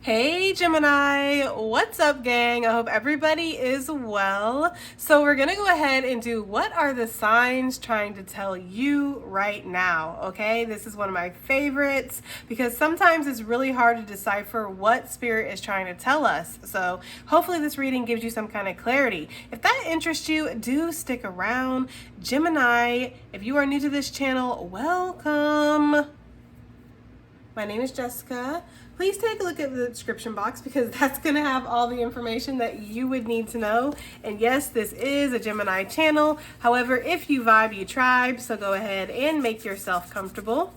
Hey Gemini, what's up gang? I hope everybody is well. So we're gonna go ahead and do what are the signs trying to tell you right now, okay? This is one of my favorites because sometimes it's really hard to decipher what spirit is trying to tell us. So hopefully this reading gives you some kind of clarity. If that interests you, do stick around. Gemini, if you are new to this channel, welcome. My name is Jessica. Please take a look at the description box because that's going to have all the information that you would need to know. And yes, this is a Gemini channel. However, if you vibe, you tribe. So go ahead and make yourself comfortable.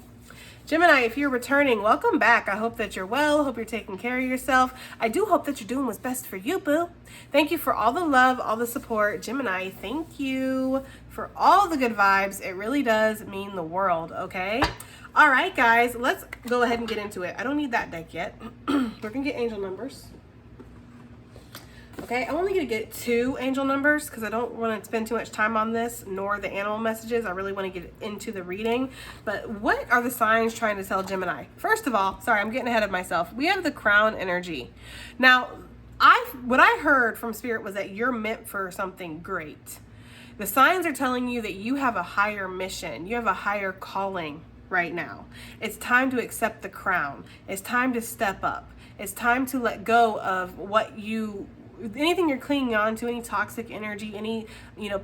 Gemini, if you're returning, welcome back. I hope that you're well. Hope you're taking care of yourself. I do hope that you're doing what's best for you, boo. Thank you for all the love, all the support. Gemini, thank you for all the good vibes. It really does mean the world, okay? All right, guys, let's go ahead and get into it. I don't need that deck yet. We're going to get angel numbers. Okay, I'm only going to get 2 angel numbers because I don't want to spend too much time on this, nor the animal messages. I really want to get into the reading. But what are the signs trying to tell Gemini? First of all, sorry, I'm getting ahead of myself. We have the crown energy. Now, what I heard from Spirit was that you're meant for something great. The signs are telling you that you have a higher mission. You have a higher calling right now. It's time to accept the crown. It's time to step up. It's time to let go of anything you're clinging on to, any toxic energy, any,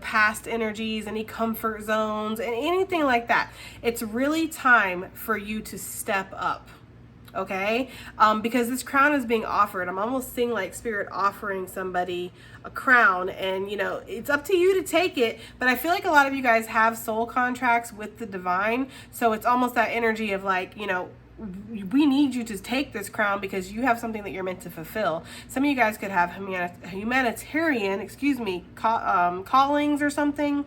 past energies, any comfort zones, and anything like that. It's really time for you to step up. Okay, because this crown is being offered. I'm almost seeing like Spirit offering somebody a crown, and it's up to you to take it. But I feel like a lot of you guys have soul contracts with the divine, so it's almost that energy of like, we need you to take this crown because you have something that you're meant to fulfill. Some of you guys could have humanitarian, callings or something.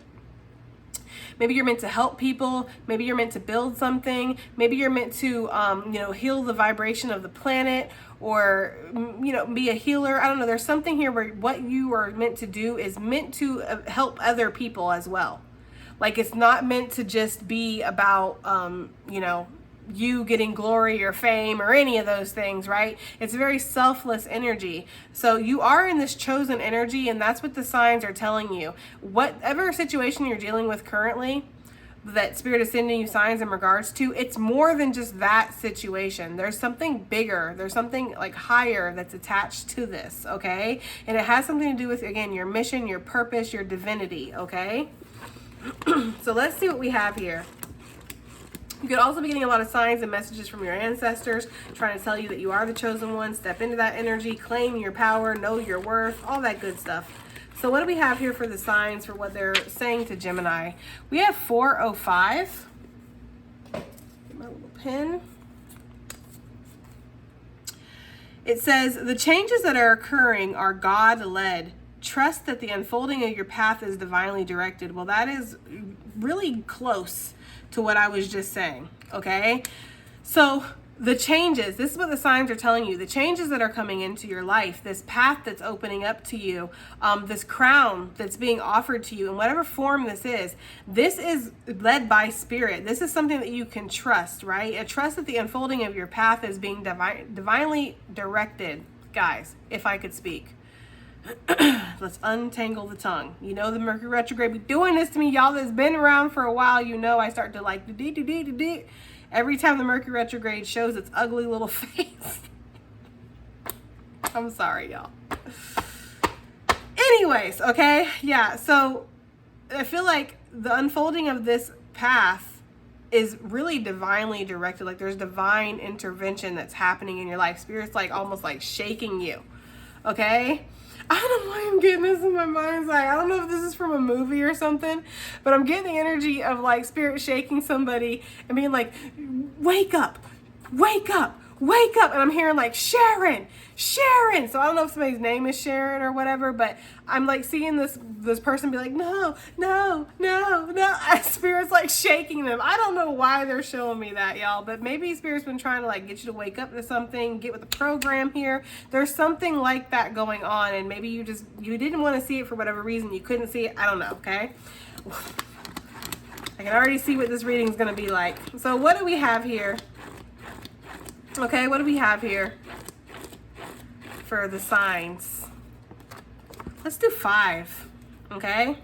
Maybe you're meant to help people. Maybe you're meant to build something. Maybe you're meant to, heal the vibration of the planet, or, be a healer. I don't know. There's something here where what you are meant to do is meant to help other people as well. Like, it's not meant to just be about, you getting glory or fame or any of those things, right? It's a very selfless energy. So you are in this chosen energy, and that's what the signs are telling you. Whatever situation you're dealing with currently that Spirit is sending you signs in regards to, it's more than just that situation. There's something bigger. There's something like higher that's attached to this, okay? And it has something to do with, again, your mission, your purpose, your divinity, okay? So let's see what we have here. You could also be getting a lot of signs and messages from your ancestors trying to tell you that you are the chosen one. Step into that energy, claim your power, know your worth, all that good stuff. So what do we have here for the signs for what they're saying to Gemini? We have 405. Get my little pen. It says, the changes that are occurring are God-led. Trust that the unfolding of your path is divinely directed. Well, that is really close to what I was just saying, okay? So the changes, this is what the signs are telling you, the changes that are coming into your life, this path that's opening up to you, this crown that's being offered to you in whatever form this is led by Spirit. This is something that you can trust, right? A trust that the unfolding of your path is being divinely directed. Guys, if I could speak. Let's untangle the tongue. The Mercury retrograde be doing this to me, y'all. That's been around for a while. I start to like every time the Mercury retrograde shows its ugly little face. I'm sorry, y'all. Anyways, okay, yeah. So I feel like the unfolding of this path is really divinely directed. Like, there's divine intervention that's happening in your life. Spirit's like almost like shaking you. Okay. I don't know why I'm getting this in my mind's eye. I don't know if this is from a movie or something, but I'm getting the energy of like Spirit shaking somebody and being like, wake up, wake up, wake up. And I'm hearing like, Sharon. So I don't know if somebody's name is Sharon or whatever, but I'm like seeing this person be like, no. Spirit's like shaking them. I don't know why they're showing me that, y'all, but maybe Spirit's been trying to like get you to wake up to something, get with the program here. There's something like that going on, and maybe you didn't want to see it for whatever reason. You couldn't see it. I don't know, okay? I can already see what this reading is going to be like. So what do we have here? Okay, what do we have here? for the signs. Let's do 5, okay?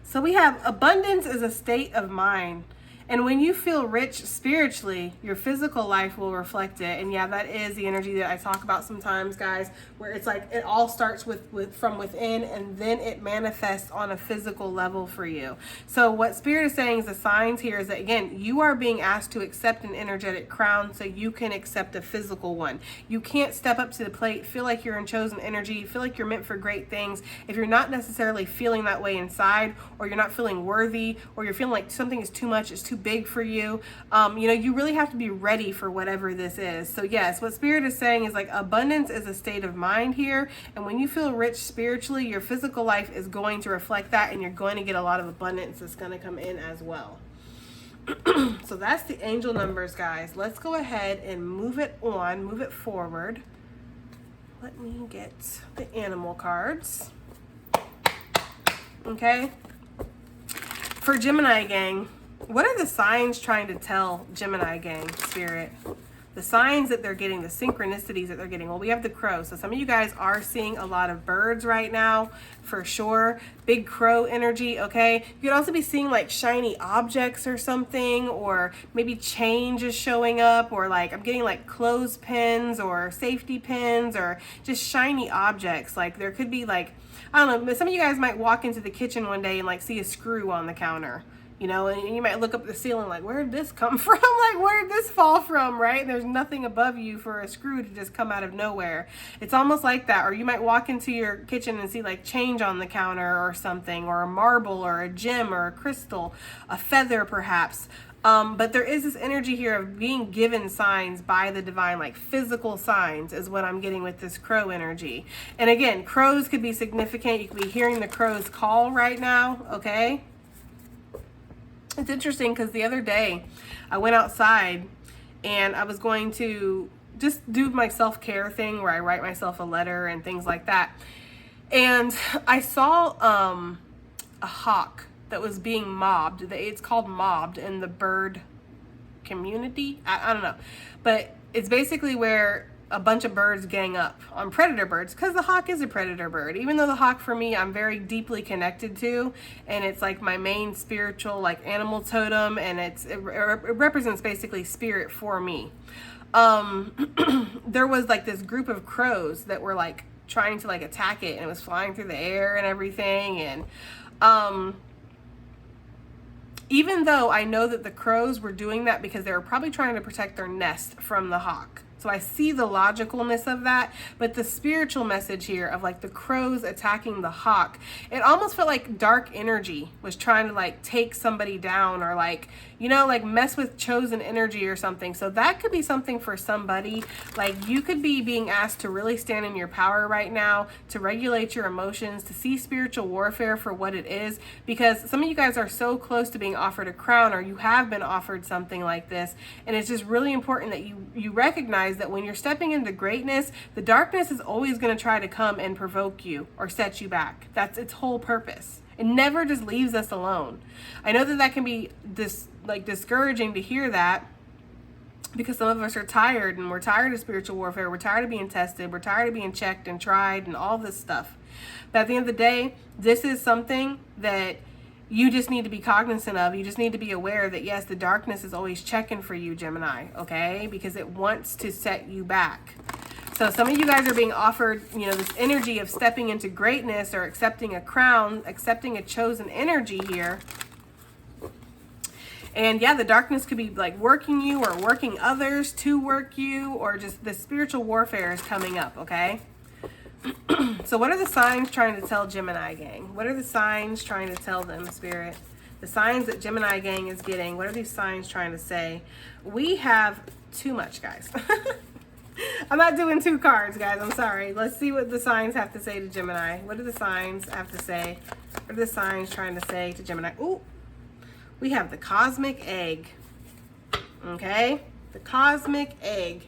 So we have abundance is a state of mind. And when you feel rich spiritually, your physical life will reflect it. And yeah, that is the energy that I talk about sometimes, guys, where it's like it all starts with from within, and then it manifests on a physical level for you. So what Spirit is saying is the signs here is that, again, you are being asked to accept an energetic crown so you can accept a physical one. You can't step up to the plate, feel like you're in chosen energy, feel like you're meant for great things, if you're not necessarily feeling that way inside, or you're not feeling worthy, or you're feeling like something is too much, it's too big for you. You really have to be ready for whatever this is. So yes, what Spirit is saying is like abundance is a state of mind here. And when you feel rich spiritually, your physical life is going to reflect that, and you're going to get a lot of abundance that's going to come in as well. So that's the angel numbers, guys. Let's go ahead and move it forward. Let me get the animal cards. Okay. For Gemini gang, what are the signs trying to tell Gemini gang, Spirit? The signs that they're getting, the synchronicities that they're getting. Well, we have the crow. So some of you guys are seeing a lot of birds right now, for sure. Big crow energy, okay? You could also be seeing like shiny objects or something, or maybe change is showing up, or like I'm getting like clothespins or safety pins or just shiny objects. Like there could be like, I don't know, some of you guys might walk into the kitchen one day and like see a screw on the counter. And you might look up at the ceiling like, where did this come from? Like, where did this fall from, right? There's nothing above you for a screw to just come out of nowhere. It's almost like that. Or you might walk into your kitchen and see like change on the counter or something, or a marble or a gem or a crystal, a feather perhaps. But there is this energy here of being given signs by the divine, like physical signs is what I'm getting with this crow energy. And again, crows could be significant. You could be hearing the crows call right now, okay? It's interesting because the other day I went outside and I was going to just do my self-care thing where I write myself a letter and things like that. And I saw a hawk that was being mobbed. It's called mobbed in the bird community. I don't know. But it's basically where a bunch of birds gang up on predator birds, because the hawk is a predator bird. Even though the hawk for me I'm very deeply connected to, and it's like my main spiritual like animal totem, and it represents basically spirit for me. There was like this group of crows that were like trying to like attack it, and it was flying through the air and everything. And even though I know that the crows were doing that because they were probably trying to protect their nest from the hawk. So I see the logicalness of that, but the spiritual message here of like the crows attacking the hawk, it almost felt like dark energy was trying to like take somebody down, or like, like mess with chosen energy or something. So that could be something for somebody. Like you could be being asked to really stand in your power right now, to regulate your emotions, to see spiritual warfare for what it is, because some of you guys are so close to being offered a crown, or you have been offered something like this. And it's just really important that you recognize that when you're stepping into greatness, the darkness is always going to try to come and provoke you or set you back. That's its whole purpose. It never just leaves us alone. I know that can be discouraging to hear that, because some of us are tired, and we're tired of spiritual warfare. We're tired of being tested. We're tired of being checked and tried and all this stuff. But at the end of the day, this is something that you just need to be cognizant of. You just need to be aware that, yes, the darkness is always checking for you, Gemini, okay? Because it wants to set you back. So some of you guys are being offered, this energy of stepping into greatness, or accepting a crown, accepting a chosen energy here. And yeah, the darkness could be like working you, or working others to work you, or just the spiritual warfare is coming up, okay? So what are the signs trying to tell Gemini gang? What are the signs trying to tell them, Spirit? The signs that Gemini gang is getting, what are these signs trying to say? We have too much, guys. I'm not doing 2 cards, guys. I'm sorry. Let's see what the signs have to say to Gemini. What do the signs have to say? What are the signs trying to say to Gemini? Ooh, we have the cosmic egg. Okay? The cosmic egg.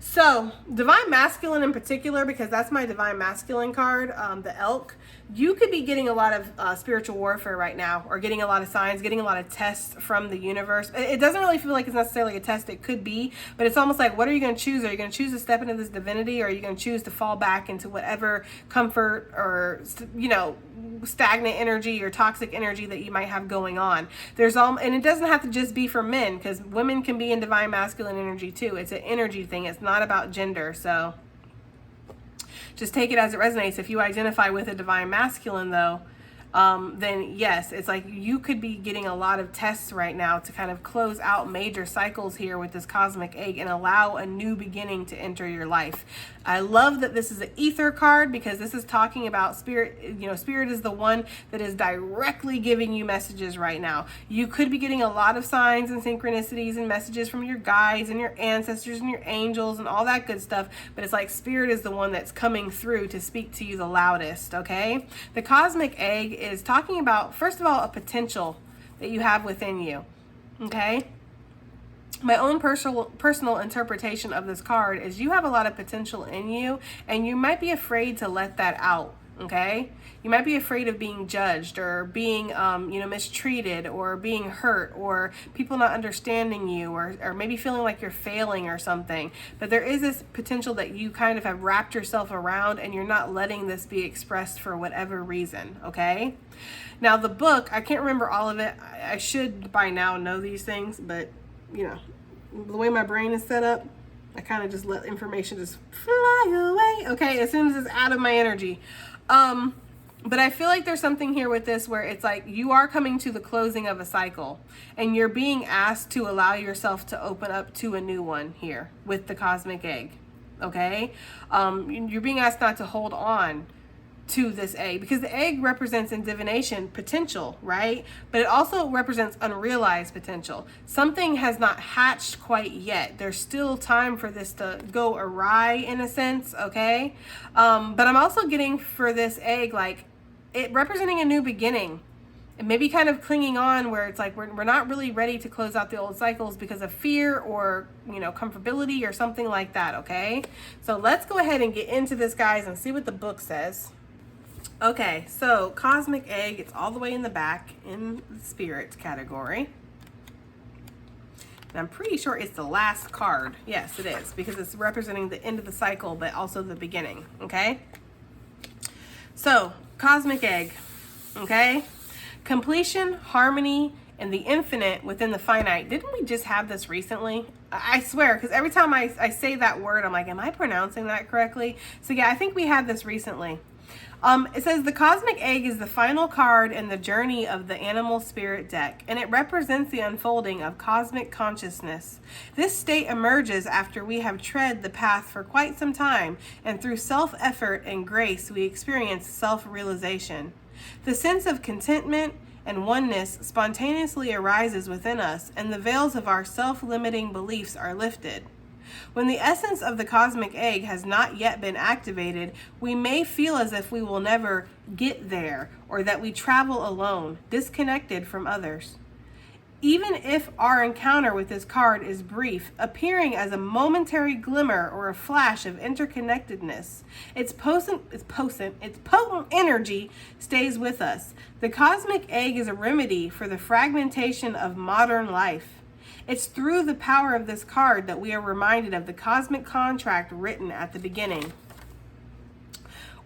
So, divine masculine in particular, because that's my divine masculine card, the elk. you could be getting a lot of spiritual warfare right now, or getting a lot of signs, getting a lot of tests from the universe. It doesn't really feel like it's necessarily a test. It could be, but it's almost like, what are you going to choose? Are you going to choose to step into this divinity, or are you going to choose to fall back into whatever comfort or, you know, stagnant energy or toxic energy that you might have going on? And it doesn't have to just be for men, because women can be in divine masculine energy too. It's an energy thing. It's not about gender. So just take it as it resonates. If you identify with a divine masculine, though, then yes, it's like you could be getting a lot of tests right now to kind of close out major cycles here with this cosmic egg and allow a new beginning to enter your life. I love that this is an ether card, because this is talking about spirit. You know, spirit is the one that is directly giving you messages right now. You could be getting a lot of signs and synchronicities and messages from your guides and your ancestors and your angels and all that good stuff, but it's like spirit is the one that's coming through to speak to you the loudest, okay? The cosmic egg is talking about, first of all, a potential that you have within you, okay? My own personal interpretation of this card is you have a lot of potential in you, and you might be afraid to let that out, okay? You might be afraid of being judged, or being, mistreated, or being hurt, or people not understanding you, or maybe feeling like you're failing or something. But there is this potential that you kind of have wrapped yourself around, and you're not letting this be expressed for whatever reason, okay? Now, the book, I can't remember all of it. I should by now know these things, but, you know, the way my brain is set up, I kind of just let information just fly away, okay, as soon as it's out of my energy. But I feel like there's something here with this where it's like you are coming to the closing of a cycle, and you're being asked to allow yourself to open up to a new one here with the cosmic egg, okay? You're being asked not to hold on to this egg, because the egg represents in divination potential, right? But it also represents unrealized potential. Something has not hatched quite yet. There's still time for this to go awry in a sense, okay? But I'm also getting for this egg, like, it representing a new beginning, and maybe kind of clinging on where it's like we're not really ready to close out the old cycles because of fear or, you know, comfortability or something like that, okay? So let's go ahead and get into this, guys, and see what the book says. Okay, so cosmic egg, it's all the way in the back in the spirit category. And I'm pretty sure it's the last card. Yes, it is, because it's representing the end of the cycle, but also the beginning, okay? So, cosmic egg, okay? Completion, harmony, and the infinite within the finite. Didn't we just have this recently? I swear, because every time I say that word, I'm like, am I pronouncing that correctly? So yeah, I think we had this recently. It says the cosmic egg is the final card in the journey of the animal spirit deck, and it represents the unfolding of cosmic consciousness. This state emerges after we have tread the path for quite some time, and through self-effort and grace we experience self-realization. The sense of contentment and oneness spontaneously arises within us, and the veils of our self-limiting beliefs are lifted. When the essence of the cosmic egg has not yet been activated, we may feel as if we will never get there, or that we travel alone, disconnected from others. Even if our encounter with this card is brief, appearing as a momentary glimmer or a flash of interconnectedness, its potent energy stays with us. The cosmic egg is a remedy for the fragmentation of modern life. It's through the power of this card that we are reminded of the cosmic contract written at the beginning.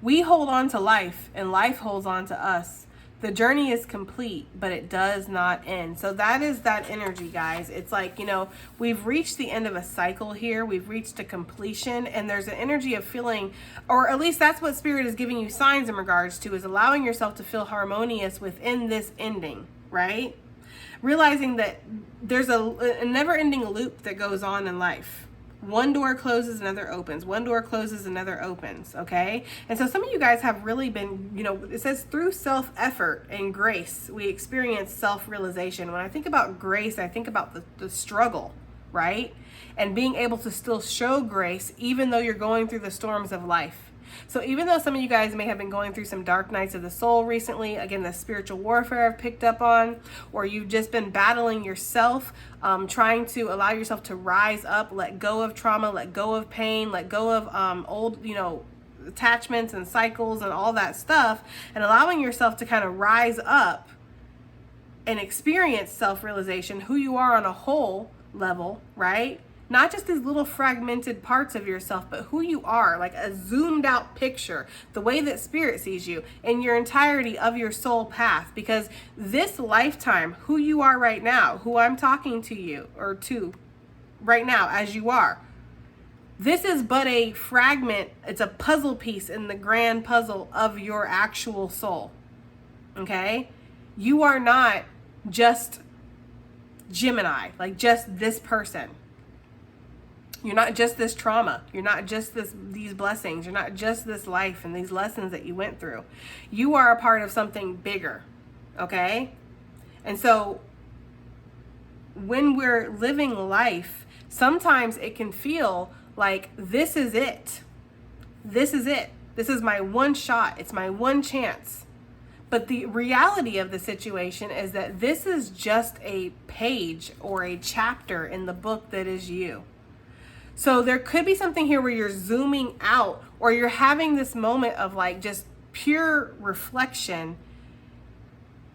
We hold on to life, and life holds on to us. The journey is complete, but it does not end. So that is that energy, guys. It's like, you know, we've reached the end of a cycle here. We've reached a completion, and there's an energy of feeling, or at least that's what Spirit is giving you signs in regards to, is allowing yourself to feel harmonious within this ending, right? Realizing that there's a never-ending loop that goes on in life. One door closes, another opens. One door closes, another opens, okay? And so some of you guys have really been, you know, it says through self-effort and grace, we experience self-realization. When I think about grace, I think about the struggle, right? And being able to still show grace even though you're going through the storms of life. So even though some of you guys may have been going through some dark nights of the soul recently, again, the spiritual warfare I've picked up on, or you've just been battling yourself, trying to allow yourself to rise up, let go of trauma, let go of pain, let go of old, you know, attachments and cycles and all that stuff, and allowing yourself to kind of rise up and experience self-realization, who you are on a whole level, right? Not just these little fragmented parts of yourself, but who you are, like a zoomed out picture, the way that spirit sees you in your entirety of your soul path. Because this lifetime, who you are right now, who I'm talking to you or to right now as you are, this is but a fragment. It's a puzzle piece in the grand puzzle of your actual soul. Okay? You are not just Gemini, like just this person. You're not just this trauma. You're not just these blessings. You're not just this life and these lessons that you went through. You are a part of something bigger. Okay? And so when we're living life, sometimes it can feel like this is it. This is it. This is my one shot. It's my one chance. But the reality of the situation is that this is just a page or a chapter in the book that is you. So there could be something here where you're zooming out, or you're having this moment of like just pure reflection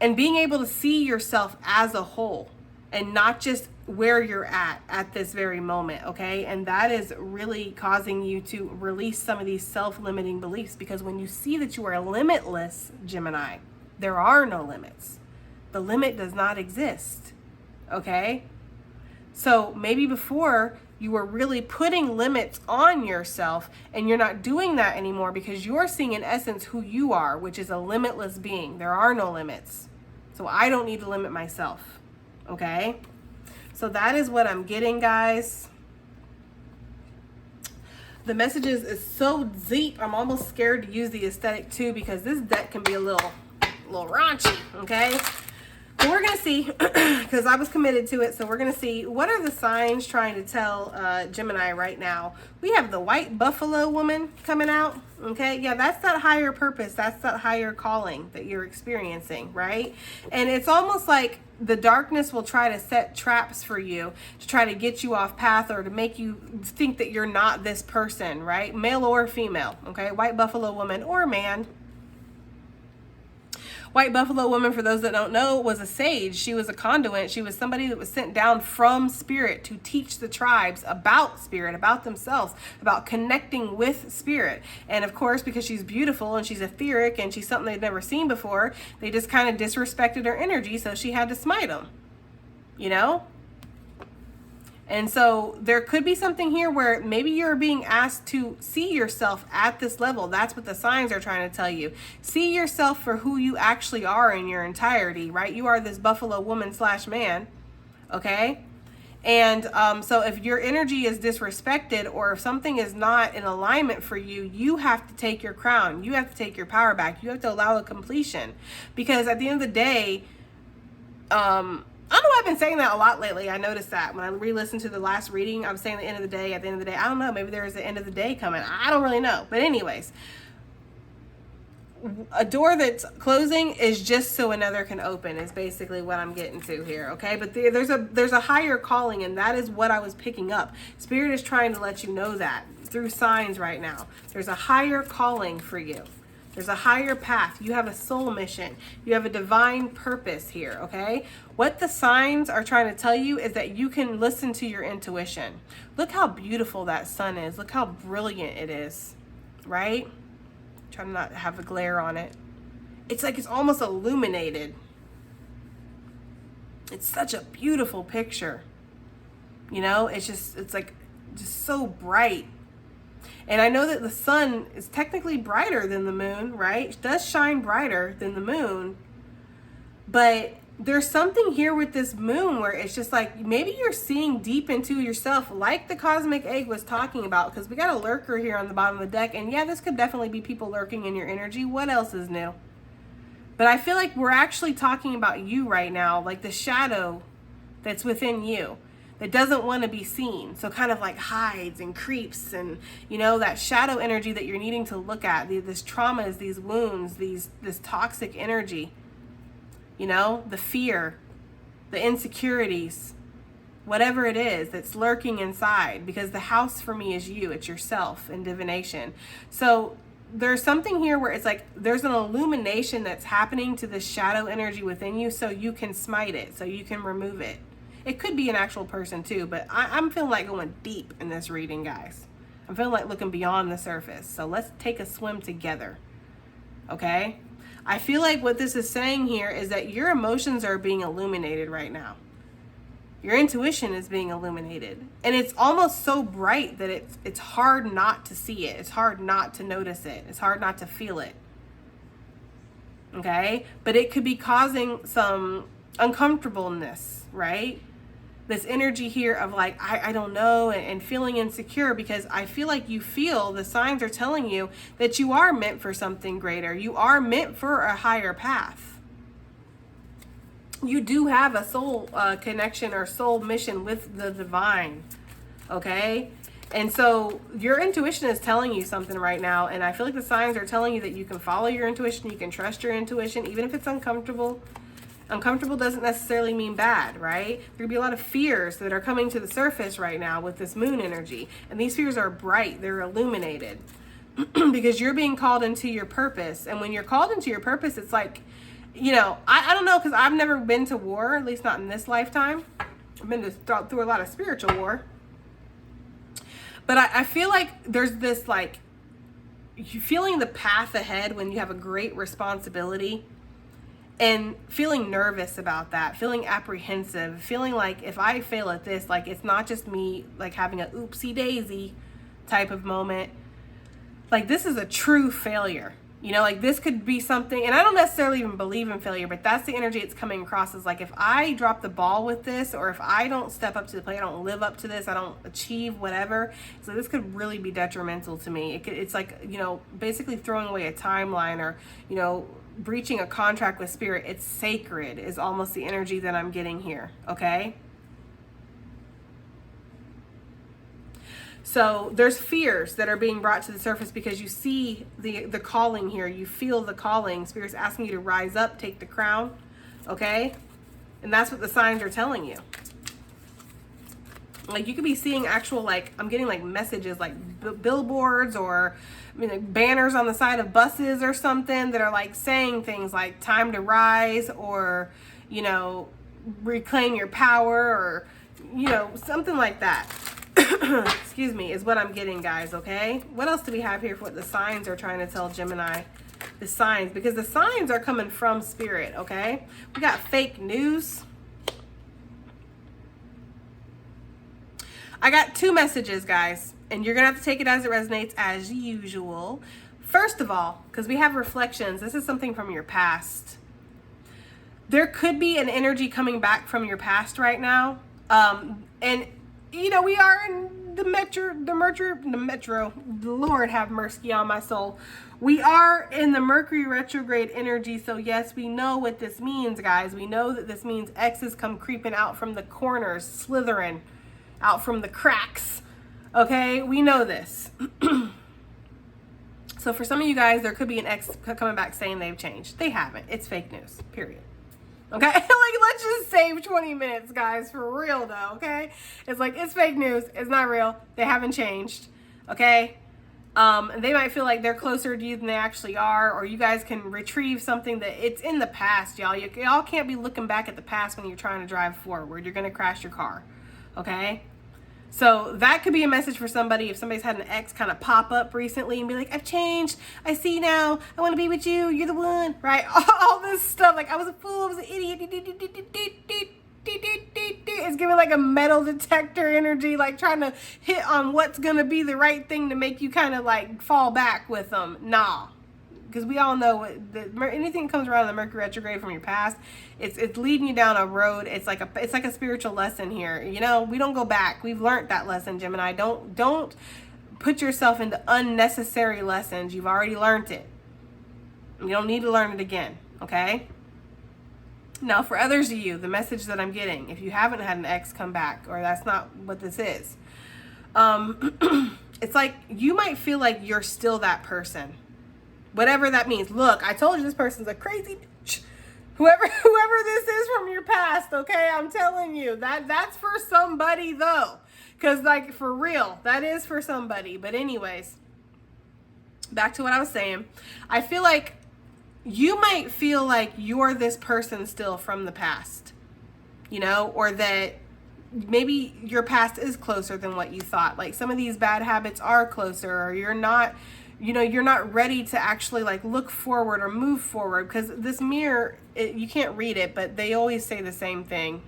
and being able to see yourself as a whole and not just where you're at this very moment, okay? And that is really causing you to release some of these self-limiting beliefs, because when you see that you are limitless, Gemini, there are no limits. The limit does not exist, okay? So maybe before you were really putting limits on yourself, and you're not doing that anymore because you're seeing in essence who you are, which is a limitless being. There are no limits. So I don't need to limit myself, okay? So that is what I'm getting, guys. The messages is so deep, I'm almost scared to use the aesthetic too, because this deck can be a little raunchy, okay? But we're going to see, because I was committed to it, so we're going to see what are the signs trying to tell Gemini right now. We have the white buffalo woman coming out, okay? Yeah, that's that higher purpose. That's that higher calling that you're experiencing, right? And it's almost like the darkness will try to set traps for you to try to get you off path, or to make you think that you're not this person, right? Male or female, okay? White buffalo woman or man. White buffalo woman, for those that don't know, was a sage. She was a conduit. She was somebody that was sent down from spirit to teach the tribes about spirit, about themselves, about connecting with spirit. And of course, because she's beautiful and she's etheric and she's something they'd never seen before, they just kind of disrespected her energy, so she had to smite them, you know? And so there could be something here where maybe you're being asked to see yourself at this level. That's what the signs are trying to tell you. See yourself for who you actually are in your entirety, right? You are this buffalo woman / man, okay? And so if your energy is disrespected, or if something is not in alignment for you, you have to take your crown. You have to take your power back. You have to allow a completion. Because at the end of the day, I don't know, I've been saying that a lot lately. I noticed that when I re-listened to the last reading, I was saying the end of the day, at the end of the day. I don't know, maybe there is the end of the day coming. I don't really know. But anyways, a door that's closing is just so another can open, is basically what I'm getting to here, okay? But there's a higher calling, and that is what I was picking up. Spirit is trying to let you know that through signs right now. There's a higher calling for you. There's a higher path. You have a soul mission. You have a divine purpose here, okay? What the signs are trying to tell you is that you can listen to your intuition. Look how beautiful that sun is. Look how brilliant it is, right? Try to not have the glare on it. It's like it's almost illuminated. It's such a beautiful picture. You know, it's like just so bright. And I know that the sun is technically brighter than the moon, right? It does shine brighter than the moon. But there's something here with this moon where it's just like maybe you're seeing deep into yourself, like the cosmic egg was talking about, because we got a lurker here on the bottom of the deck. And yeah, this could definitely be people lurking in your energy. What else is new? But I feel like we're actually talking about you right now, like the shadow that's within you, that doesn't want to be seen. So kind of like hides and creeps, and you know, that shadow energy that you're needing to look at, this traumas, these wounds, this toxic energy, you know, the fear, the insecurities, whatever it is that's lurking inside, because the house for me is you, it's yourself in divination. So there's something here where it's like there's an illumination that's happening to the shadow energy within you, so you can smite it, so you can remove it. It could be an actual person too, but I'm feeling like going deep in this reading, guys. I'm feeling like looking beyond the surface. So let's take a swim together. Okay? I feel like what this is saying here is that your emotions are being illuminated right now. Your intuition is being illuminated. And it's almost so bright that it's hard not to see it. It's hard not to notice it. It's hard not to feel it. Okay? But it could be causing some uncomfortableness, right? This energy here of like, I don't know, and feeling insecure, because I feel like you feel the signs are telling you that you are meant for something greater. You are meant for a higher path. You do have a soul connection or soul mission with the divine, okay? And so your intuition is telling you something right now, and I feel like the signs are telling you that you can follow your intuition, you can trust your intuition, even if it's uncomfortable. Uncomfortable doesn't necessarily mean bad, right? There could be a lot of fears that are coming to the surface right now with this moon energy. And these fears are bright, they're illuminated. Because you're being called into your purpose. And when you're called into your purpose, it's like, you know, I don't know, because I've never been to war, at least not in this lifetime. I've been through a lot of spiritual war. But I feel like there's this, like, you feeling the path ahead when you have a great responsibility. And feeling nervous about that, feeling apprehensive, feeling like if I fail at this, like it's not just me like having a oopsie daisy type of moment. Like this is a true failure. You know, like this could be something, and I don't necessarily even believe in failure, but that's the energy it's coming across, is like if I drop the ball with this, or if I don't step up to the plate, I don't live up to this, I don't achieve whatever, so this could really be detrimental to me. It's like, you know, basically throwing away a timeline, or, you know, breaching a contract with spirit. It's sacred is almost the energy that I'm getting here, okay? So there's fears that are being brought to the surface because you see the calling here. You feel the calling. Spirit's asking you to rise up, take the crown, okay? And that's what the signs are telling you. Like you could be seeing actual, like, I'm getting like messages like billboards, or I mean, like banners on the side of buses or something that are like saying things like time to rise, or, you know, reclaim your power, or, you know, something like that. Excuse me, is what I'm getting, guys, okay? What else do we have here for what the signs are trying to tell Gemini? The signs, because the signs are coming from spirit, okay? We got fake news. I got two messages, guys, and you're going to have to take it as it resonates as usual. First of all, because we have reflections, this is something from your past. There could be an energy coming back from your past right now. And, you know, we are in the metro, Lord have mercy on my soul. We are in the Mercury retrograde energy, so yes, we know what this means, guys. We know that this means exes come creeping out from the corners, slithering out from the cracks, okay? We know this. So for some of you guys, there could be an ex coming back saying they've changed. They haven't. It's fake news, period. Okay? Like, let's just save 20 minutes, guys, for real, though, okay? It's like, it's fake news. It's not real. They haven't changed, okay? They might feel like they're closer to you than they actually are, or you guys can retrieve something that it's in the past, y'all. Y'all can't be looking back at the past when you're trying to drive forward. You're going to crash your car, okay? So that could be a message for somebody if somebody's had an ex kind of pop up recently and be like, I've changed, I see now, I want to be with you, you're the one, right? All this stuff, like I was a fool, I was an idiot. It's giving like a metal detector energy, like trying to hit on what's going to be the right thing to make you kind of like fall back with them. Nah. Because we all know anything that comes around the Mercury retrograde from your past, it's leading you down a road. It's like a spiritual lesson here. You know, we don't go back. We've learned that lesson, Gemini. Don't put yourself into unnecessary lessons. You've already learned it. You don't need to learn it again. Okay. Now, for others of you, the message that I'm getting, if you haven't had an ex come back, or that's not what this is, it's like you might feel like you're still that person. Whatever that means. Look, I told you this person's a crazy bitch. Whoever this is from your past, okay? I'm telling you. That's for somebody, though. Because, like, for real, that is for somebody. But anyways, back to what I was saying. I feel like you might feel like you're this person still from the past, you know, or that maybe your past is closer than what you thought. Like some of these bad habits are closer, or you're not, you know, you're not ready to actually like look forward or move forward, because this mirror, you can't read it, but they always say the same thing.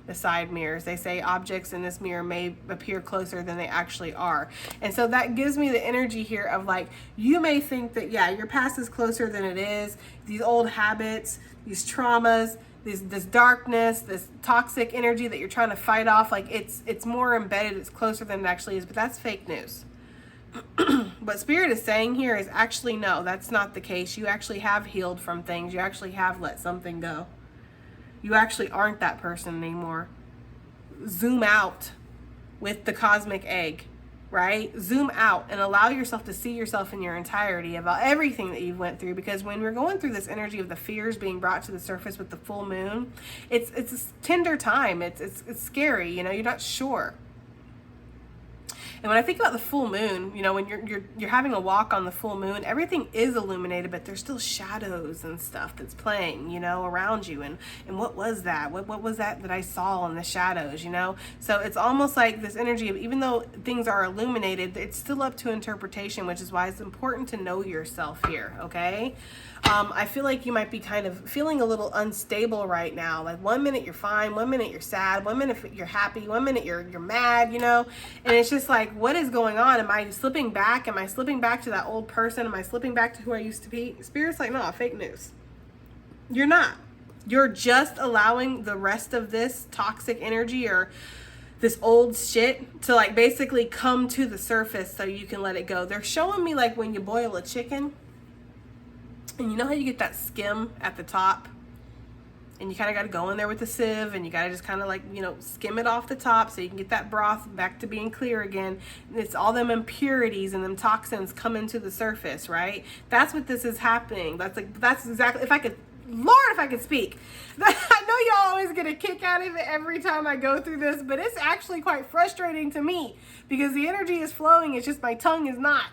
The side mirrors, they say objects in this mirror may appear closer than they actually are. And so that gives me the energy here of like, you may think that, yeah, your past is closer than it is. These old habits, these traumas, this darkness, this toxic energy that you're trying to fight off, like it's more embedded, it's closer than it actually is, but that's fake news. What Spirit is saying here is actually, no, that's not the case. You actually have healed from things. You actually have let something go. You actually aren't that person anymore. Zoom out with the cosmic egg, right? Zoom out and allow yourself to see yourself in your entirety about everything that you've went through. Because when we're going through this energy of the fears being brought to the surface with the full moon, it's a tender time. It's scary, you know, you're not sure. And when I think about the full moon, you know, when you're having a walk on the full moon, everything is illuminated, but there's still shadows and stuff that's playing, you know, around you. And what was that? What was that I saw in the shadows, you know? So it's almost like this energy of, even though things are illuminated, it's still up to interpretation, which is why it's important to know yourself here, okay? I feel like you might be kind of feeling a little unstable right now. Like 1 minute you're fine, 1 minute you're sad, 1 minute you're happy, 1 minute you're mad, you know? And it's just like, what is going on? Am I slipping back? Am I slipping back to that old person? Am I slipping back to who I used to be? Spirit's like, no, fake news. You're not. You're just allowing the rest of this toxic energy or this old shit to like basically come to the surface so you can let it go. They're showing me like when you boil a chicken, and you know how you get that skim at the top, and you kind of got to go in there with the sieve, and you got to just kind of like, you know, skim it off the top so you can get that broth back to being clear again. It's all them impurities and them toxins coming to the surface, right? That's what this is happening. That's exactly, if I could speak. I know y'all always get a kick out of it every time I go through this, but it's actually quite frustrating to me because the energy is flowing. It's just my tongue is not.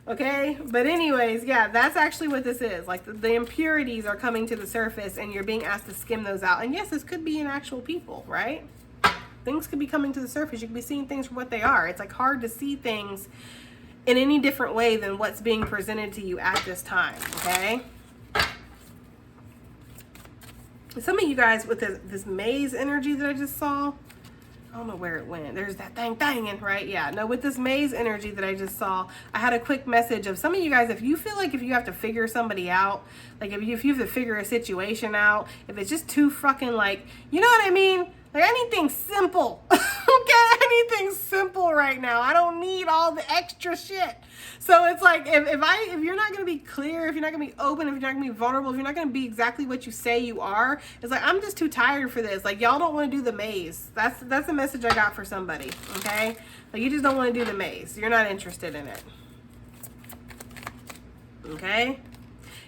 Okay, but anyways, yeah, that's actually what this is. Like the impurities are coming to the surface and you're being asked to skim those out. And yes, this could be in actual people, right? Things could be coming to the surface. You could be seeing things for what they are. It's like hard to see things in any different way than what's being presented to you at this time, okay? Some of you guys with this maze energy that I just saw, I don't know where it went. There's that thing banging, right? Yeah. No, with this maze energy that I just saw, I had a quick message of some of you guys, if you feel like if you have to figure somebody out, like if you have to figure a situation out, if it's just too fucking like, you know what I mean? Like anything simple, okay? Anything simple right now. I don't need all the extra shit. So it's like, if you're not going to be clear, if you're not going to be open, if you're not going to be vulnerable, if you're not going to be exactly what you say you are, it's like, I'm just too tired for this. Like, y'all don't want to do the maze. That's the message I got for somebody, okay? Like, you just don't want to do the maze. You're not interested in it. Okay?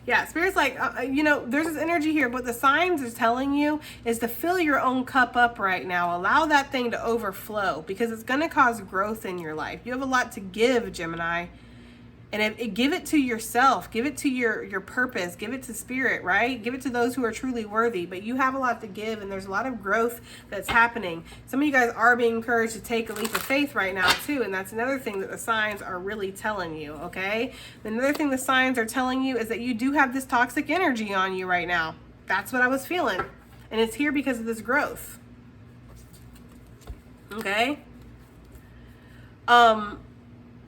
Yeah, Spirit's like, you know, there's this energy here. What the signs is telling you is to fill your own cup up right now. Allow that thing to overflow because it's going to cause growth in your life. You have a lot to give, Gemini. And give it to yourself. Give it to your purpose. Give it to Spirit, right? Give it to those who are truly worthy. But you have a lot to give, and there's a lot of growth that's happening. Some of you guys are being encouraged to take a leap of faith right now, too. And that's another thing that the signs are really telling you, okay? Another thing the signs are telling you is that you do have this toxic energy on you right now. That's what I was feeling. And it's here because of this growth. Okay?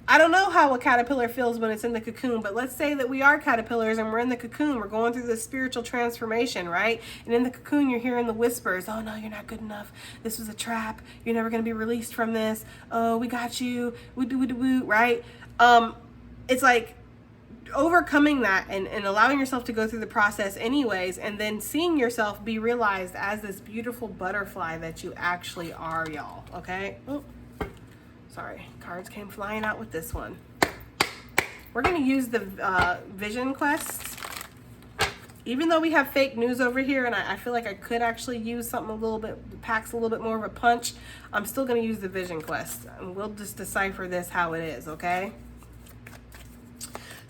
I don't know how a caterpillar feels when it's in the cocoon, but let's say that we are caterpillars and we're in the cocoon. We're going through this spiritual transformation, right? And in the cocoon, you're hearing the whispers. Oh, no, you're not good enough. This was a trap. You're never going to be released from this. Oh, we got you. Woo, right? It's like overcoming that and allowing yourself to go through the process anyways, and then seeing yourself be realized as this beautiful butterfly that you actually are, y'all, okay? Oh. Sorry, cards came flying out with this one. We're going to use the vision quest. Even though we have fake news over here, and I feel like I could actually use something a little bit, packs a little bit more of a punch, I'm still going to use the vision quest. And we'll just decipher this how it is, okay?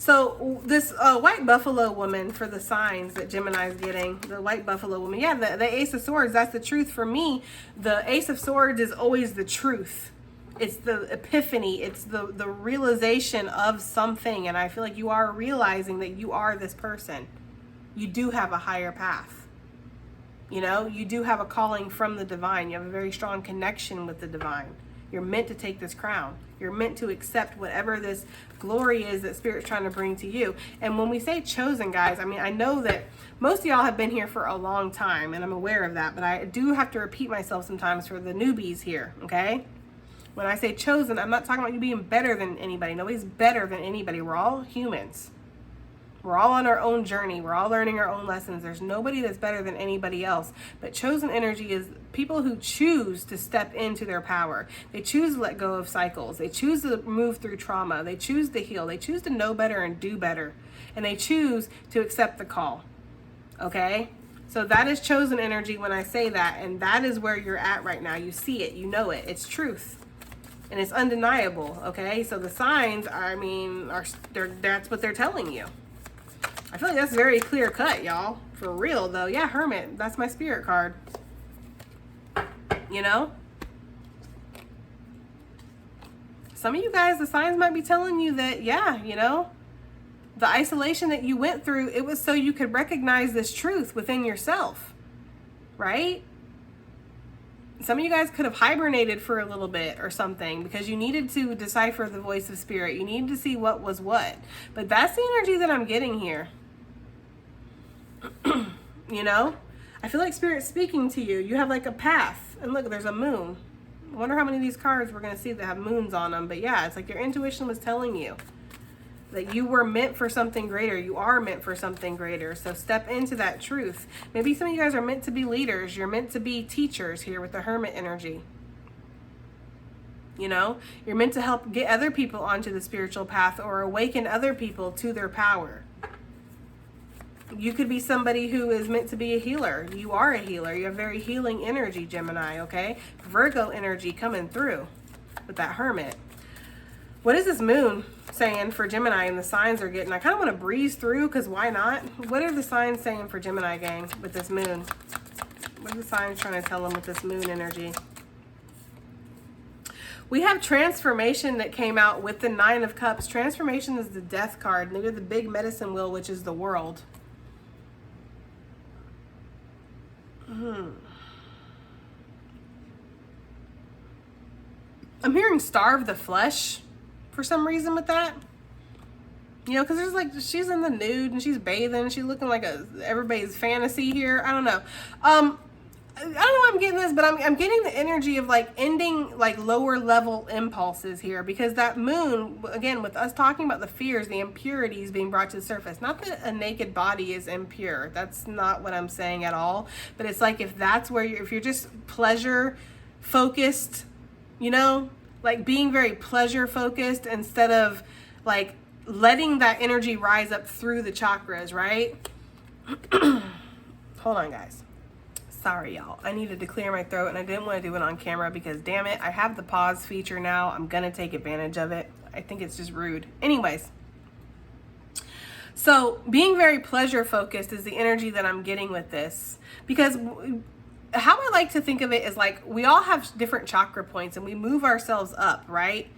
So this white buffalo woman, for the signs that Gemini is getting, the white buffalo woman, yeah, the Ace of Swords, that's the truth. For me, the Ace of Swords is always the truth. It's the epiphany. It's the realization of something. And I feel like you are realizing that you are this person. You do have a higher path. You know, you do have a calling from the divine. You have a very strong connection with the divine. You're meant to take this crown. You're meant to accept whatever this glory is that Spirit's trying to bring to you. And when we say chosen, guys, I mean, I know that most of y'all have been here for a long time, and I'm aware of that, but I do have to repeat myself sometimes for the newbies here, okay? When I say chosen, I'm not talking about you being better than anybody. Nobody's better than anybody. We're all humans. We're all on our own journey. We're all learning our own lessons. There's nobody that's better than anybody else. But chosen energy is people who choose to step into their power. They choose to let go of cycles. They choose to move through trauma. They choose to heal. They choose to know better and do better. And they choose to accept the call. Okay? So that is chosen energy when I say that. And that is where you're at right now. You see it. You know it. It's truth. And it's undeniable. Okay? So the signs, I mean, that's what they're telling you. I feel like that's very clear cut, y'all. For real, though. Yeah, Hermit. That's my spirit card. You know? Some of you guys, the signs might be telling you that, yeah, you know, the isolation that you went through, it was so you could recognize this truth within yourself. Right? Some of you guys could have hibernated for a little bit or something because you needed to decipher the voice of Spirit. You needed to see what was what. But that's the energy that I'm getting here. You know, I feel like Spirit's speaking to you. You have like a path, and look, there's a moon. I wonder how many of these cards we're going to see that have moons on them. But yeah, it's like your intuition was telling you that you were meant for something greater. You are meant for something greater. So step into that truth. Maybe some of you guys are meant to be leaders. You're meant to be teachers here with the Hermit energy. You know, you're meant to help get other people onto the spiritual path or awaken other people to their power. You could be somebody who is meant to be a healer. You are a healer. You have very healing energy, Gemini, okay? Virgo energy coming through with that Hermit. What is this moon saying for Gemini and the signs are getting? I kind of want to breeze through because why not? What are the signs saying for Gemini, gang, with this moon? What are the signs trying to tell them with this moon energy? We have transformation that came out with the Nine of Cups. Transformation is the death card. Maybe the big medicine wheel, which is the world. I'm hearing starve the flesh for some reason with that. You know, because there's like, she's in the nude and she's bathing. She's looking like everybody's fantasy here. I don't know. I don't know why I'm getting this, but I'm getting the energy of like ending like lower level impulses here, because that moon, again, with us talking about the fears, the impurities being brought to the surface. Not that a naked body is impure. That's not what I'm saying at all. But it's like if that's where if you're just pleasure focused, you know, like being very pleasure focused instead of like letting that energy rise up through the chakras, right? Hold on, guys. Sorry, y'all. I needed to clear my throat and I didn't want to do it on camera because, damn it, I have the pause feature now. I'm going to take advantage of it. I think it's just rude. Anyways. So being very pleasure focused is the energy that I'm getting with this, because how I like to think of it is like we all have different chakra points and we move ourselves up, right?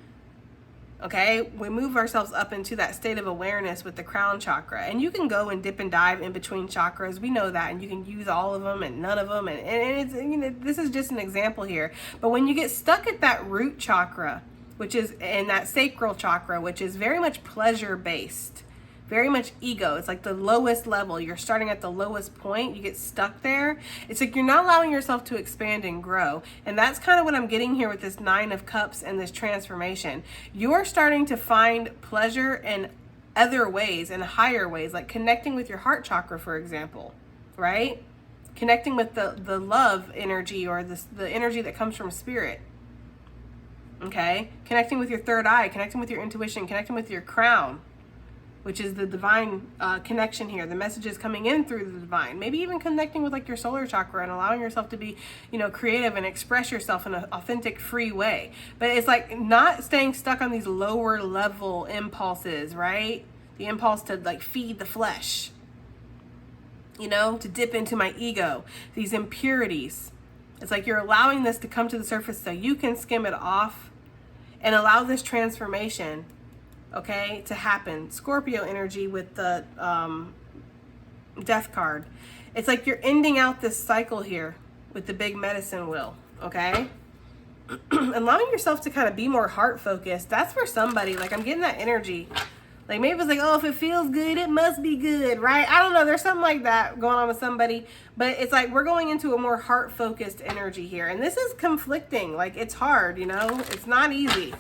Okay, we move ourselves up into that state of awareness with the crown chakra, and you can go and dip and dive in between chakras. We know that, and you can use all of them and none of them, and it's, you know, this is just an example here. But when you get stuck at that root chakra, which is in that sacral chakra, which is very much pleasure based, very much ego. It's like the lowest level. You're starting at the lowest point. You get stuck there. It's like you're not allowing yourself to expand and grow. And that's kind of what I'm getting here with this Nine of Cups and this transformation. You're starting to find pleasure in other ways, in higher ways, like connecting with your heart chakra, for example, right? Connecting with the love energy, or the energy that comes from spirit. Okay? Connecting with your third eye, connecting with your intuition, connecting with your crown, which is the divine connection here. The messages coming in through the divine. Maybe even connecting with like your solar chakra and allowing yourself to be, you know, creative and express yourself in an authentic, free way. But it's like not staying stuck on these lower level impulses, right? the impulse to like feed the flesh, you know, to dip into my ego, these impurities. It's like you're allowing this to come to the surface so you can skim it off and allow this transformation, okay, to happen. Scorpio energy with the death card. It's like you're ending out this cycle here with the big medicine wheel, okay? Allowing yourself to kind of be more heart focused. That's for somebody. Like, I'm getting that energy. Like, maybe it's like, oh, if it feels good, it must be good, right? I don't know. There's something like that going on with somebody. But it's like we're going into a more heart focused energy here. And this is conflicting. Like, it's hard, you know? It's not easy.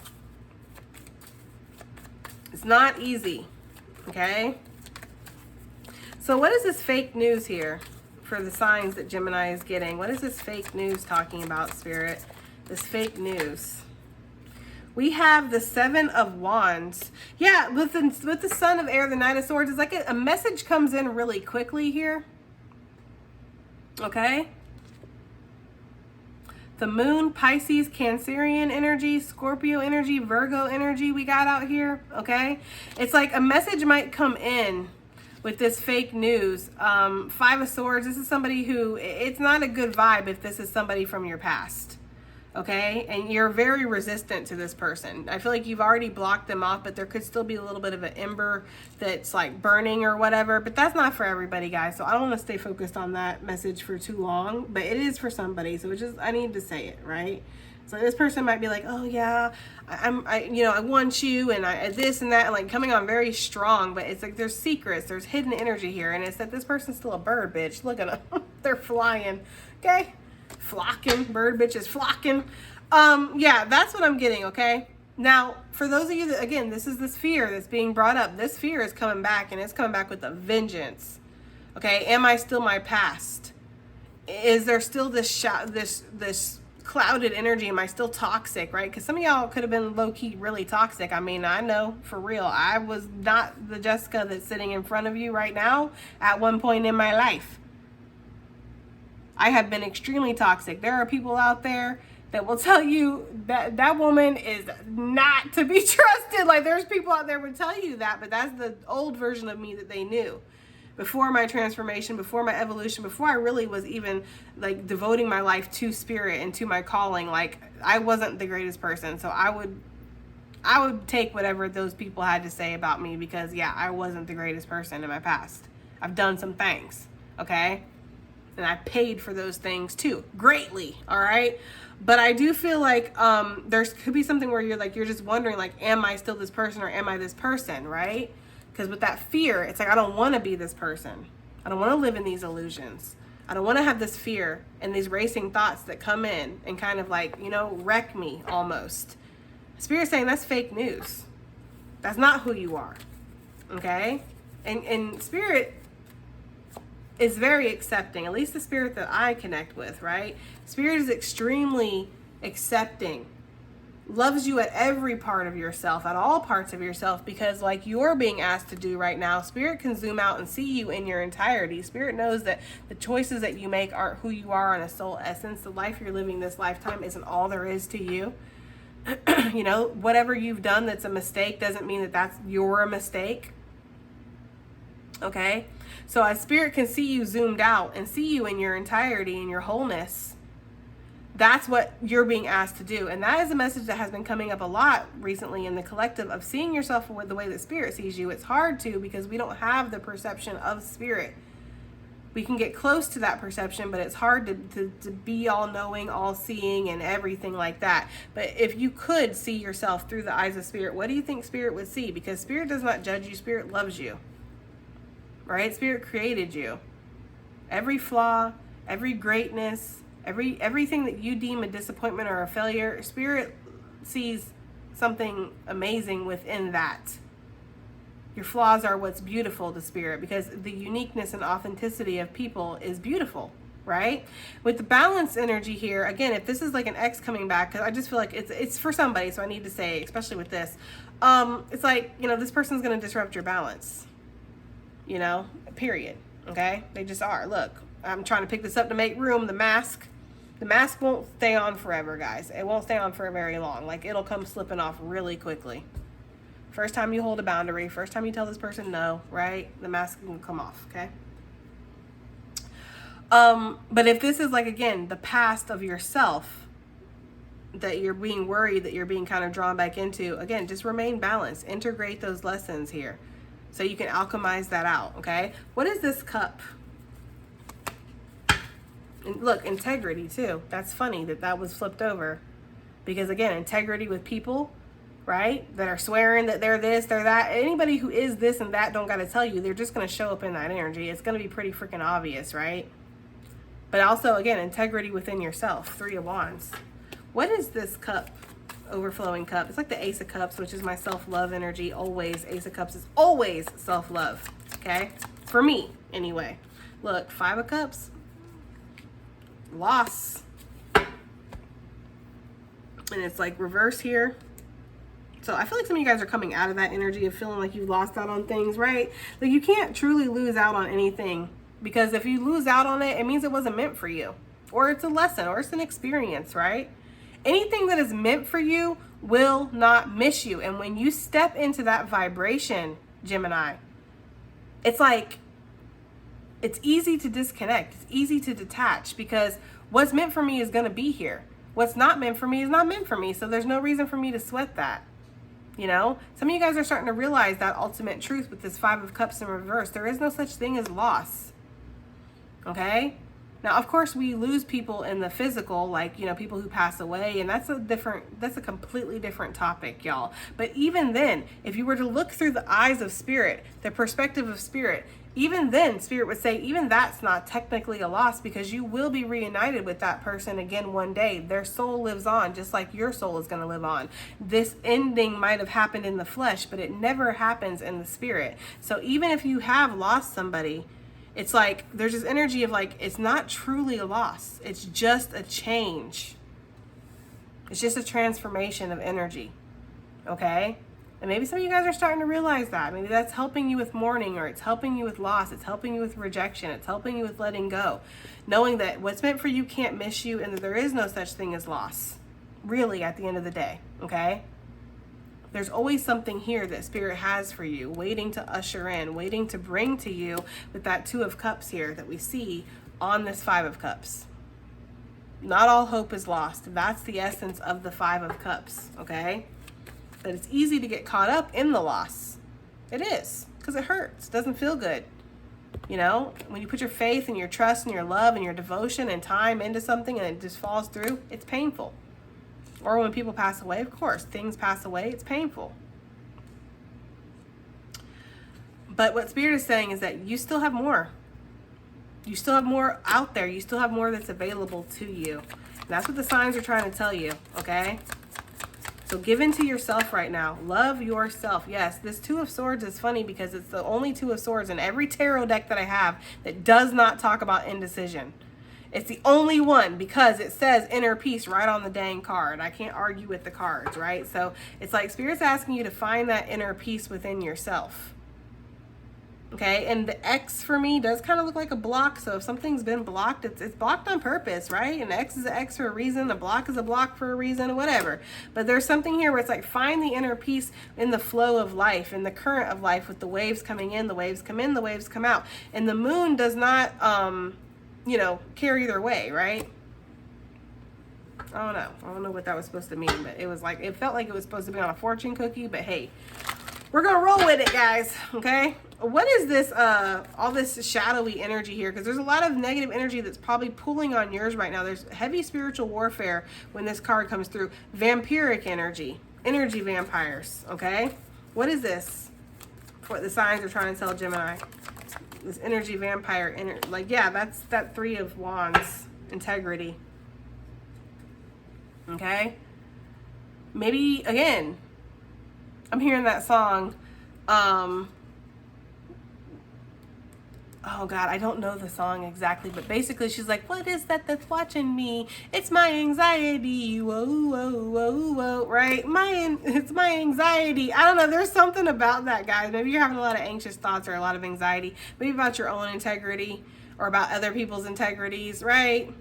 It's not easy, okay? So what is this fake news here for the signs that Gemini is getting? What is this fake news talking about, Spirit? This fake news. We have the 7 of Wands. Yeah, with the Son of Air, the Knight of Swords, it's like a message comes in really quickly here. Okay? The Moon, Pisces, Cancerian energy, Scorpio energy, Virgo energy we got out here. Okay? It's like a message might come in with this fake news. 5 of Swords, this is somebody who, it's not a good vibe if this is somebody from your past. Okay, and you're very resistant to this person. I feel like you've already blocked them off, but there could still be a little bit of an ember that's like burning or whatever. But that's not for everybody, guys. So I don't want to stay focused on that message for too long. But it is for somebody. So it's just, I need to say it, right? So this person might be like, oh yeah, I want you, and I this and that, and like coming on very strong. But it's like there's secrets, there's hidden energy here, and it's that this person's still a bird, bitch. Look at them, they're flying. Okay. Flocking, bird bitches flocking. Yeah, that's what I'm getting, okay? Now, for those of you that, again, this is this fear that's being brought up. This fear is coming back, and it's coming back with a vengeance. Okay, am I still my past? Is there still this this clouded energy? Am I still toxic, right? Because some of y'all could have been low-key really toxic. I mean, I know, for real. I was not the Jessica that's sitting in front of you right now at one point in my life. I have been extremely toxic. There are people out there that will tell you that that woman is not to be trusted. Like, there's people out there would tell you that, but that's the old version of me that they knew. Before my transformation, before my evolution, before I really was even like devoting my life to spirit and to my calling, like I wasn't the greatest person. So I would take whatever those people had to say about me, because yeah, I wasn't the greatest person in my past. I've done some things, okay? And I paid for those things too, greatly, all right? But I do feel like there could be something where you're just wondering, like, am I still this person or am I this person, right? Because with that fear, it's like, I don't want to be this person. I don't want to live in these illusions. I don't want to have this fear and these racing thoughts that come in and kind of like, wreck me almost. Spirit's saying that's fake news. That's not who you are, okay? And Spirit is very accepting, at least the spirit that I connect with, right? Spirit is extremely accepting, loves you at every part of yourself, at all parts of yourself, because like you're being asked to do right now, Spirit can zoom out and see you in your entirety. Spirit knows that the choices that you make aren't who you are in a soul essence. The life you're living this lifetime isn't all there is to you. Whatever you've done that's a mistake doesn't mean that that's your mistake. Okay? So as Spirit can see you zoomed out and see you in your entirety, in your wholeness, that's what you're being asked to do. And that is a message that has been coming up a lot recently in the collective, of seeing yourself with the way that Spirit sees you. It's hard to, because we don't have the perception of Spirit. We can get close to that perception, but it's hard to be all knowing, all seeing, and everything like that. But if you could see yourself through the eyes of Spirit, what do you think Spirit would see? Because Spirit does not judge you. Spirit loves you. Right? Spirit created you. Every flaw, every greatness, everything that you deem a disappointment or a failure, Spirit sees something amazing within that. Your flaws are what's beautiful to Spirit, because the uniqueness and authenticity of people is beautiful, right? With the balance energy here, again, if this is like an ex coming back, because I just feel like it's for somebody, so I need to say, especially with this, it's like, this person's going to disrupt your balance. Period. Okay? They just are. Look, I'm trying to pick this up to make room. The mask won't stay on forever, guys. It won't stay on for very long. Like, it'll come slipping off really quickly. First time you hold a boundary, first time you tell this person no, right? The mask can come off, okay? But if this is like, again, the past of yourself that you're being worried, that you're being kind of drawn back into, again, just remain balanced. Integrate those lessons here so you can alchemize that out, okay? What is this cup? And look, integrity too. That's funny that that was flipped over. Because again, integrity with people, right? That are swearing that they're this, they're that. Anybody who is this and that don't got to tell you. They're just going to show up in that energy. It's going to be pretty freaking obvious, right? But also, again, integrity within yourself. 3 of Wands. What is this cup? Overflowing cup. It's like the Ace of Cups, which is my self-love energy. Always. Ace of Cups is always self-love. Okay? For me, anyway. Look, 5 of Cups. Loss. And it's like reverse here. So I feel like some of you guys are coming out of that energy of feeling like you lost out on things, right? Like you can't truly lose out on anything, because if you lose out on it, it means it wasn't meant for you, or it's a lesson, or it's an experience, right? Anything that is meant for you will not miss you. And when you step into that vibration, Gemini, it's like, it's easy to disconnect. It's easy to detach, because what's meant for me is going to be here. What's not meant for me is not meant for me. So there's no reason for me to sweat that. You know, some of you guys are starting to realize that ultimate truth with this 5 of Cups in reverse. There is no such thing as loss. Okay? Now, of course, we lose people in the physical, like, you know, people who pass away, and that's a completely different topic, y'all. But even then, if you were to look through the eyes of spirit, the perspective of spirit, even then, spirit would say, even that's not technically a loss, because you will be reunited with that person again one day. Their soul lives on, just like your soul is going to live on. This ending might have happened in the flesh, but it never happens in the spirit. So even if you have lost somebody, it's like there's this energy of like, it's not truly a loss. It's just a change. It's just a transformation of energy. Okay? And maybe some of you guys are starting to realize that. Maybe that's helping you with mourning, or it's helping you with loss. It's helping you with rejection. It's helping you with letting go. Knowing that what's meant for you can't miss you, and that there is no such thing as loss. Really, at the end of the day. Okay? There's always something here that spirit has for you, waiting to usher in, waiting to bring to you with that 2 of Cups here that we see on this 5 of Cups. Not all hope is lost. That's the essence of the 5 of Cups, okay? But it's easy to get caught up in the loss. It is, because it hurts. It doesn't feel good. You know, when you put your faith and your trust and your love and your devotion and time into something and it just falls through, it's painful. Or when people pass away, of course, things pass away, it's painful. But what Spirit is saying is that you still have more. You still have more out there. You still have more that's available to you. And that's what the signs are trying to tell you, okay? So give in to yourself right now. Love yourself. Yes, this 2 of Swords is funny because it's the only 2 of Swords in every tarot deck that I have that does not talk about indecision. It's the only one, because it says inner peace right on the dang card. I can't argue with the cards, right? So it's like Spirit's asking you to find that inner peace within yourself. Okay, and the X for me does kind of look like a block. So if something's been blocked, it's blocked on purpose, right? An X is an X for a reason. A block is a block for a reason, whatever. But there's something here where it's like, find the inner peace in the flow of life, in the current of life, with the waves coming in, the waves come in, the waves come out. And the moon does not, you know, care either way, right? I don't know what that was supposed to mean, but it was like, it felt like it was supposed to be on a fortune cookie, but hey, we're gonna roll with it, guys. Okay, what is this all this shadowy energy here? Because there's a lot of negative energy that's probably pulling on yours right now. There's heavy spiritual warfare when this card comes through. Vampiric energy vampires. Okay, what is this? What the signs are trying to tell Gemini? This energy vampire, like, yeah, that's that 3 of Wands, integrity. Okay? Maybe, again, I'm hearing that song, oh God, I don't know the song exactly, but basically she's like, what is that that's watching me? It's my anxiety, whoa, whoa, whoa, whoa, right? It's my anxiety. I don't know, there's something about that, guys. Maybe you're having a lot of anxious thoughts or a lot of anxiety, maybe about your own integrity or about other people's integrities, right?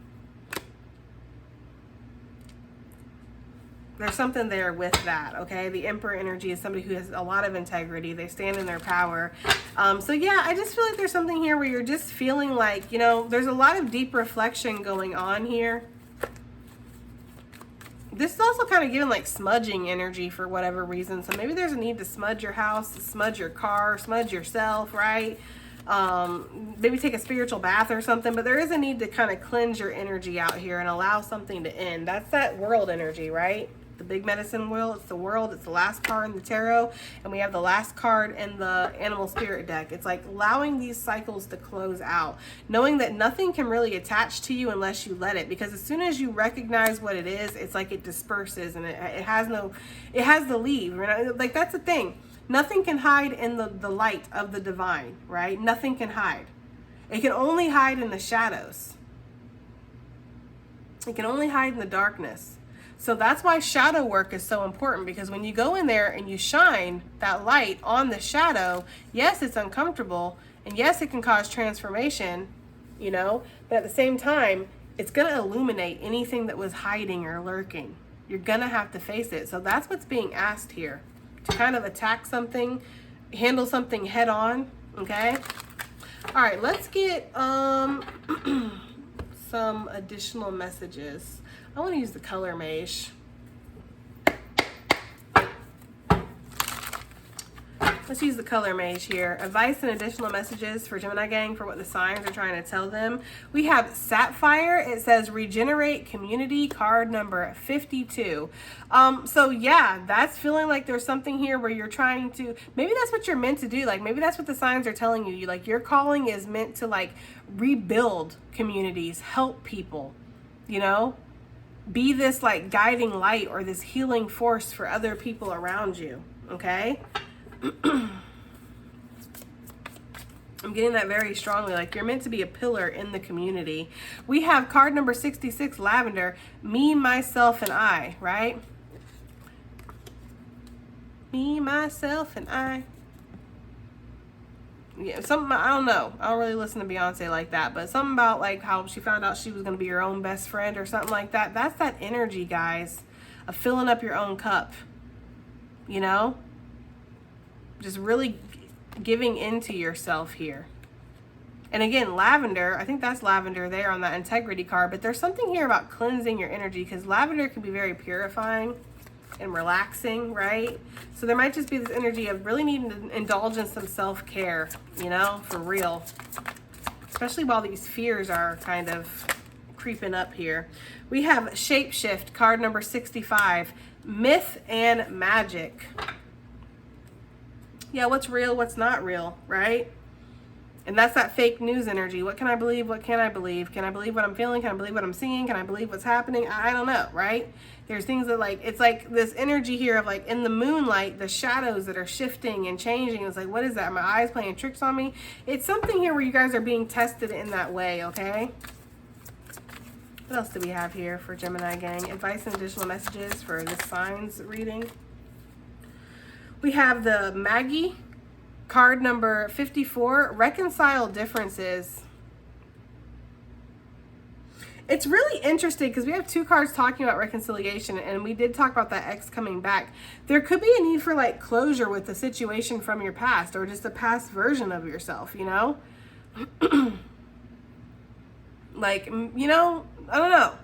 There's something there with that, okay? The Emperor energy is somebody who has a lot of integrity. They stand in their power. So yeah, I just feel like there's something here where you're just feeling like, you know, there's a lot of deep reflection going on here. This is also kind of giving like smudging energy for whatever reason. So maybe there's a need to smudge your house, smudge your car, smudge yourself, right? Maybe take a spiritual bath or something, but there is a need to kind of cleanse your energy out here and allow something to end. That's that world energy, right? The big medicine wheel, it's the world, it's the last card in the tarot, and we have the last card in the animal spirit deck. It's like allowing these cycles to close out, knowing that nothing can really attach to you unless you let it, because as soon as you recognize what it is, it's like it disperses and it has to leave, right? Like that's the thing. Nothing can hide in the light of the divine, right? Nothing can hide. It can only hide in the shadows. It can only hide in the darkness. So that's why shadow work is so important, because when you go in there and you shine that light on the shadow, yes, it's uncomfortable, and yes, it can cause transformation, you know, but at the same time, it's going to illuminate anything that was hiding or lurking. You're going to have to face it. So that's what's being asked here, to kind of attack something, handle something head on, okay? All right, let's get some additional messages. I want to use the color mage. Let's use the color mage here. Advice and additional messages for Gemini gang for what the signs are trying to tell them. We have Sapphire. It says regenerate community, card number 52. So yeah, that's feeling like there's something here where you're trying to, maybe that's what you're meant to do. Like maybe that's what the signs are telling you. Like your calling is meant to like rebuild communities, help people, you know? Be this like guiding light or this healing force for other people around you, okay? I'm getting that very strongly, like you're meant to be a pillar in the community. We have card number 66, Lavender, me, myself, and I, right? Me, myself, and I. Yeah, something, I don't know. I don't really listen to Beyonce like that, but something about like how she found out she was going to be your own best friend or something like that. That's that energy, guys, of filling up your own cup, you know? Just really giving into yourself here. And again, lavender, I think that's lavender there on that integrity card, but there's something here about cleansing your energy, because lavender can be very purifying and relaxing, right? So there might just be this energy of really needing to indulge in some self-care, you know, for real. Especially while these fears are kind of creeping up here. We have Shapeshift, card number 65, Myth and Magic. Yeah, what's real, what's not real, right? And that's that fake news energy. What can I believe? What can't I believe? Can I believe what I'm feeling? Can I believe what I'm seeing? Can I believe what's happening? I don't know, right? There's things that like, it's like this energy here of like in the moonlight, the shadows that are shifting and changing. It's like, what is that? Are my eyes playing tricks on me? It's something here where you guys are being tested in that way, okay? What else do we have here for Gemini gang? Advice and additional messages for the signs reading. We have the Maggie, card number 54, reconcile differences. It's really interesting because we have two cards talking about reconciliation, and we did talk about that ex coming back. There could be a need for like closure with the situation from your past, or just a past version of yourself, you know? Like, you know, I don't know.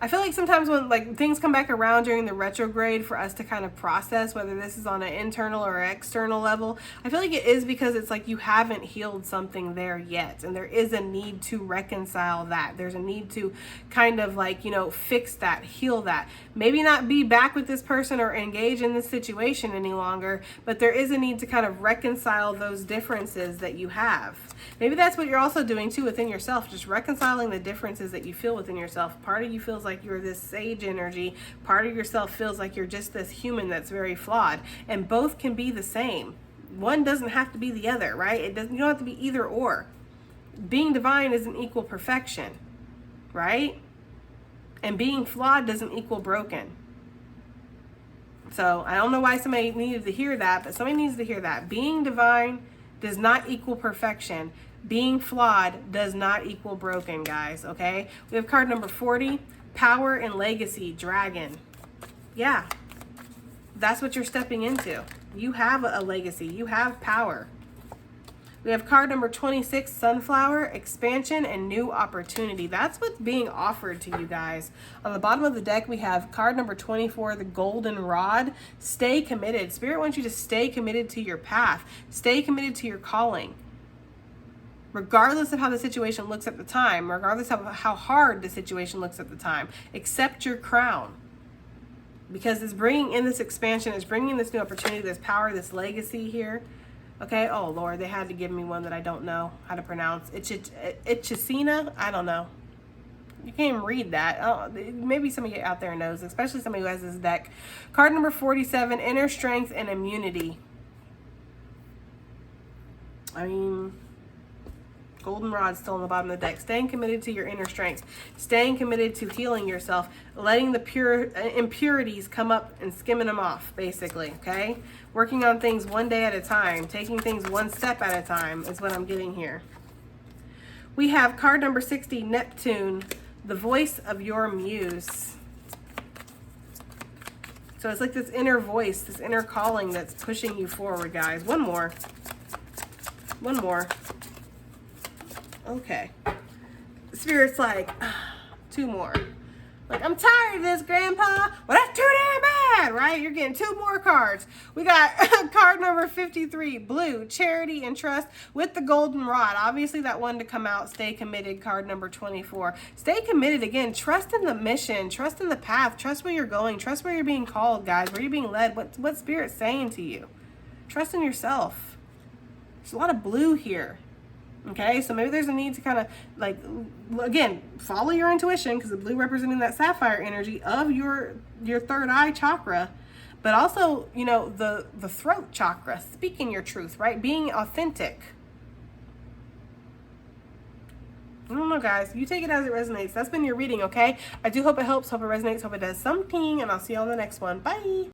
I feel like sometimes when like things come back around during the retrograde for us to kind of process whether this is on an internal or external level, I feel like it is because it's like you haven't healed something there yet, and there is a need to reconcile that. There's a need to kind of like, you know, fix that, heal that. Maybe not be back with this person or engage in this situation any longer, but there is a need to kind of reconcile those differences that you have. Maybe that's what you're also doing too within yourself, just reconciling the differences that you feel within yourself. Part of you feels like you're this sage energy. Part of yourself feels like you're just this human that's very flawed. And both can be the same. One doesn't have to be the other, right? You don't have to be either or. Being divine isn't equal perfection, right? And being flawed doesn't equal broken. So I don't know why somebody needed to hear that, but somebody needs to hear that. Being divine does not equal perfection. Being flawed does not equal broken, guys, okay? We have card number 40, Power and Legacy, Dragon. Yeah, that's what you're stepping into. You have a legacy. You have power. We have card number 26, Sunflower, Expansion, and New Opportunity. That's what's being offered to you guys. On the bottom of the deck, we have card number 24, the Golden Rod. Stay committed. Spirit wants you to stay committed to your path. Stay committed to your calling. Regardless of how the situation looks at the time, regardless of how hard the situation looks at the time, accept your crown. Because it's bringing in this expansion, it's bringing this new opportunity, this power, this legacy here. Okay, oh Lord, they had to give me one that I don't know how to pronounce. Itchesina? I don't know. You can't even read that. Oh, maybe somebody out there knows, especially somebody who has this deck. Card number 47, Inner Strength and Immunity. I mean, goldenrod still on the bottom of the deck. Staying committed to your inner strength. Staying committed to healing yourself. Letting the pure impurities come up and skimming them off, basically, okay? Working on things one day at a time. Taking things one step at a time is what I'm getting here. We have card number 60, Neptune, the voice of your muse. So it's like this inner voice, this inner calling that's pushing you forward, guys. One more. One more. Okay. Spirit's like, two more. Like, I'm tired of this, Grandpa. Well, that's too damn bad, right? You're getting two more cards. We got card number 53, Blue, Charity and Trust with the Golden Rod. Obviously, that one to come out. Stay committed, card number 24. Stay committed, again. Trust in the mission. Trust in the path. Trust where you're going. Trust where you're being called, guys. Where you're being led. What Spirit's saying to you. Trust in yourself. There's a lot of blue here. Okay, so maybe there's a need to kind of, like, again, follow your intuition, because the blue representing that sapphire energy of your third eye chakra, but also, you know, the throat chakra, speaking your truth, right? Being authentic. I don't know, guys. You take it as it resonates. That's been your reading, okay? I do hope it helps, hope it resonates, hope it does something, and I'll see you on the next one. Bye!